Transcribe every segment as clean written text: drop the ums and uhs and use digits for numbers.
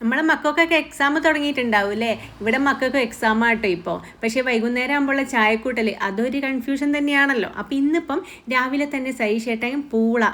നമ്മളെ മക്കൾക്കൊക്കെ എക്സാം തുടങ്ങിയിട്ടുണ്ടാവും അല്ലേ? ഇവിടെ മക്കൾക്ക് എക്സാം ആട്ടോ ഇപ്പോൾ. പക്ഷേ വൈകുന്നേരം ആകുമ്പോഴുള്ള ചായക്കൂട്ടൽ അതൊരു കൺഫ്യൂഷൻ തന്നെയാണല്ലോ. അപ്പോൾ ഇന്നിപ്പം രാവിലെ തന്നെ സൈഷേട്ടൻ പൂള,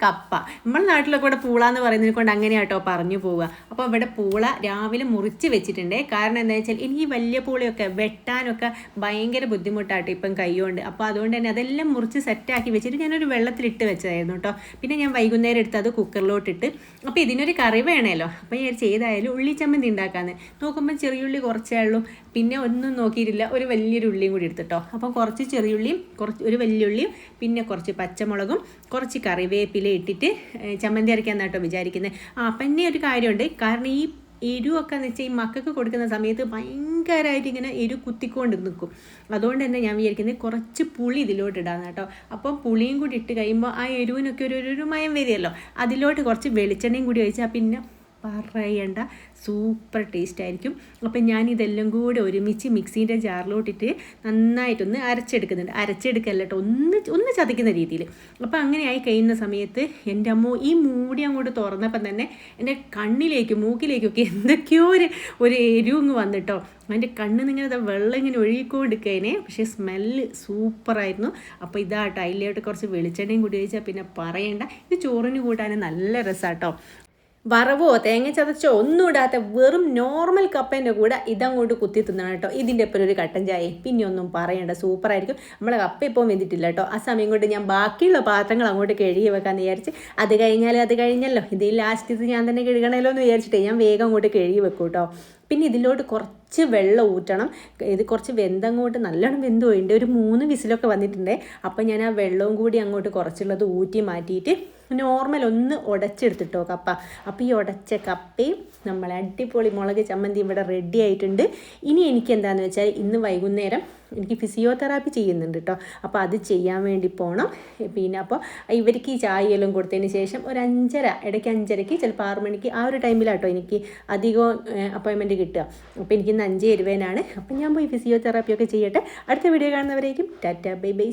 കപ്പ. നമ്മുടെ നാട്ടിലൊക്കെ ഇവിടെ പൂള എന്ന് പറയുന്നതിനെ കൊണ്ട് അങ്ങനെയാട്ടോ പറഞ്ഞു പോവുക. അപ്പോൾ ഇവിടെ പൂള രാവിലെ മുറിച്ച് വെച്ചിട്ടുണ്ട്. കാരണം എന്താ വെച്ചാൽ എനിക്ക് വലിയ പൂളയൊക്കെ വെട്ടാനൊക്കെ ഭയങ്കര ബുദ്ധിമുട്ടാട്ടോ ഇപ്പം കൈകൊണ്ട്. അപ്പോൾ അതുകൊണ്ട് തന്നെ അതെല്ലാം മുറിച്ച് സെറ്റാക്കി വെച്ചിട്ട് ഞാനൊരു വെള്ളത്തിലിട്ട് വെച്ചതായിരുന്നു കേട്ടോ. പിന്നെ ഞാൻ വൈകുന്നേരം എടുത്ത് അത് കുക്കറിലോട്ടിട്ട്, അപ്പോൾ ഇതിനൊരു കറി വേണമല്ലോ. അപ്പോൾ ചെയ്തായാലും ഉള്ളി ചമ്മന്തി ഉണ്ടാക്കാന്ന് നോക്കുമ്പോൾ ചെറിയുള്ളി കുറച്ചേ ഉള്ളൂ. പിന്നെ ഒന്നും നോക്കിയിട്ടില്ല, ഒരു വലിയൊരു ഉള്ളിയും കൂടി എടുത്തിട്ടോ. അപ്പം കുറച്ച് ചെറിയുള്ളിയും ഒരു വലിയുള്ളിയും പിന്നെ കുറച്ച് പച്ചമുളകും കുറച്ച് കറിവേപ്പില ഇട്ടിട്ട് ചമ്മന്തി അരയ്ക്കാന്നാട്ടോ വിചാരിക്കുന്നത്. പിന്നെ ഒരു കാര്യമുണ്ട്, കാരണം ഈ എരിവൊക്കെ എന്ന് വെച്ചാൽ ഈ മക്കൾക്ക് കൊടുക്കുന്ന സമയത്ത് ഭയങ്കരമായിട്ട് ഇങ്ങനെ എരിവ് കുത്തിക്കൊണ്ട് നിൽക്കും. അതുകൊണ്ട് തന്നെ ഞാൻ വിചാരിക്കുന്നത് കുറച്ച് പുളി ഇതിലോട്ട് ഇടാന്ന് കേട്ടോ. അപ്പം പുളിയും കൂടി ഇട്ട് കഴിയുമ്പോൾ ആ എരിവിനൊക്കെ ഒരു മയം വരികയല്ലോ. അതിലോട്ട് കുറച്ച് വെളിച്ചെണ്ണയും കൂടി ഒഴിച്ചാൽ പിന്നെ പറയണ്ട, സൂപ്പർ ടേസ്റ്റ് ആയിരിക്കും. അപ്പം ഞാനിതെല്ലാം കൂടെ ഒരുമിച്ച് മിക്സീൻ്റെ ജാറിലോട്ടിട്ട് നന്നായിട്ടൊന്ന് അരച്ചെടുക്കല്ല കേട്ടോ, ഒന്ന് ചതയ്ക്കുന്ന രീതിയിൽ. അപ്പം അങ്ങനെ ആയി കഴിയുന്ന സമയത്ത് എൻ്റെ അമ്മ ഈ മൂടി അങ്ങോട്ട് തുറന്നപ്പം തന്നെ എൻ്റെ മൂക്കിലേക്കൊക്കെ എന്തൊക്കെയോ ഒരു എരിവ് വന്നിട്ടോ. എൻ്റെ കണ്ണിൽ നിന്ന് ഇങ്ങനെ വെള്ളം ഇങ്ങനെ ഒഴുകിക്കൊടുക്കേനെ. പക്ഷേ സ്മെല്ല് സൂപ്പറായിരുന്നു. അപ്പോൾ ഇതാട്ടോ, അതിലോട്ട് കുറച്ച് വെളിച്ചെണ്ണയും കൂടി ഒഴിച്ചാൽ പിന്നെ പറയണ്ട, ഇത് ചോറിന് കൂട്ടാൻ നല്ല രസമാട്ടോ. വറവോ തേങ്ങ ചതച്ചോ ഒന്നും ഇടാത്ത വെറും നോർമൽ കപ്പേൻ്റെ കൂടെ ഇതങ്ങോട്ട് കുത്തി തിന്നണം കേട്ടോ. ഇതിൻ്റെ ഒപ്പം ഒരു കട്ടൻ ചായയും പിന്നെ ഒന്നും പറയണ്ട, സൂപ്പറായിരിക്കും. നമ്മളെ കപ്പ ഇപ്പോൾ വെന്തിട്ടില്ല കേട്ടോ. ആ സമയം കൊണ്ട് ഞാൻ ബാക്കിയുള്ള പാത്രങ്ങൾ അങ്ങോട്ട് കഴുകി വെക്കാമെന്ന് വിചാരിച്ച്, അത് കഴിഞ്ഞല്ലോ, ഇത് ലാസ്റ്റ് ഞാൻ തന്നെ കഴുകണമല്ലോ എന്ന് വിചാരിച്ചിട്ടേ ഞാൻ വേഗം അങ്ങോട്ട് കഴുകി വെക്കും കേട്ടോ. പിന്നെ ഇതിലോട്ട് കുറച്ച് വെള്ളം ഊറ്റണം. ഇത് കുറച്ച് വെന്തങ്ങോട്ട് നല്ലോണം വെന്ത് പോയിട്ടുണ്ട്, ഒരു 3 വിസിലൊക്കെ വന്നിട്ടുണ്ട്. അപ്പം ഞാൻ ആ വെള്ളവും കൂടി അങ്ങോട്ട് കുറച്ചുള്ളത് ഊറ്റി മാറ്റിയിട്ട് നോർമൽ ഒന്ന് ഉടച്ചെടുത്തിട്ടോ കപ്പ. അപ്പോൾ ഈ ഉടച്ച കപ്പയും നമ്മളെ അടിപൊളി മുളക് ചമ്മന്തി ഇവിടെ റെഡി ആയിട്ടുണ്ട്. ഇനി എനിക്ക് എന്താണെന്ന് വെച്ചാൽ ഇന്ന് വൈകുന്നേരം എനിക്ക് ഫിസിയോതെറാപ്പി ചെയ്യുന്നുണ്ട് കേട്ടോ. അപ്പോൾ അത് ചെയ്യാൻ വേണ്ടി പോകണം. പിന്നെ അപ്പോൾ ഇവർക്ക് ഈ ചായയെല്ലാം കൊടുത്തതിന് ശേഷം ഒരു 5:30, ഇടയ്ക്ക് 5:30, ചിലപ്പോൾ 6 മണിക്ക് ആ ഒരു ടൈമിലാട്ടോ എനിക്ക് അധികം അപ്പോയിൻമെൻറ്റ് കിട്ടുക. അപ്പോൾ എനിക്കിന്ന് 5:20 അപ്പം ഞാൻ പോയി ഫിസിയോതെറാപ്പിയൊക്കെ ചെയ്യട്ടെ. അടുത്ത വീഡിയോ കാണുന്നവരേക്കും ടാറ്റ ബൈ ബൈ.